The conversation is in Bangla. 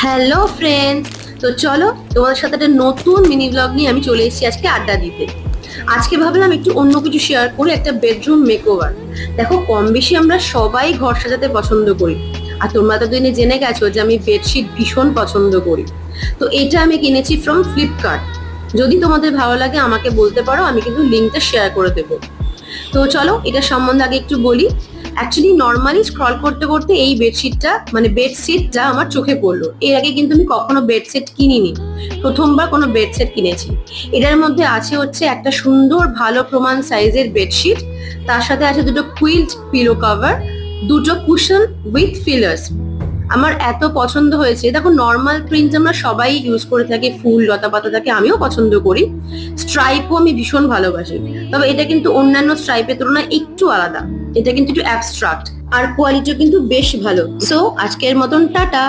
হ্যালো ফ্রেন্ডস, তো চলো তোমাদের সাথে একটা নতুন মিনি ব্লগ নিয়ে আমি চলে এসেছি আজকে আড্ডা দিতে। আজকে ভাবলাম একটু অন্য কিছু শেয়ার করে একটা বেডরুম মেকওভার। দেখো, কম বেশি আমরা সবাই ঘর সাজাতে পছন্দ করি, আর তোমরা তো দিনে জেনে গেছো যে আমি বেডশিট ভীষণ পছন্দ করি। তো এটা আমি কিনেছি ফ্রম ফ্লিপকার্ট। যদি তোমাদের ভালো লাগে আমাকে বলতে পারো, আমি কিন্তু লিঙ্কটা শেয়ার করে দেবো। তো চলো এটা সম্বন্ধে আগে একটু বলি। অ্যাকচুয়ালি নর্মালি স্ক্রল করতে করতে এই বেডশিটটা মানে বেডশিটটা আমার চোখে পড়লো। এর আগে কিন্তু আমি কখনো বেডশিট কিনিনি, প্রথমবার কোনো বেডশিট কিনেছি। এটার মধ্যে আছে হচ্ছে একটা সুন্দর ভালো প্রমাণ সাইজের বেডশিট, তার সাথে আছে দুটো কুইল্ট পিলো কভার, দুটো কুশন উইথ ফিলার্স। আমার এত পছন্দ হয়েছে। দেখো, নর্মাল প্রিন্ট আমরা সবাই ইউজ করে থাকি, ফুল লতা পাতা থাকে, আমিও পছন্দ করি। স্ট্রাইপও আমি ভীষণ ভালোবাসি, তবে এটা কিন্তু অন্যান্য স্ট্রাইপের তুলনায় একটু আলাদা। এটা কিন্তু একটু অ্যাবস্ট্রাক্ট, আর কোয়ালিটিও কিন্তু বেশ ভালো। সো আজকের মতন টাটা।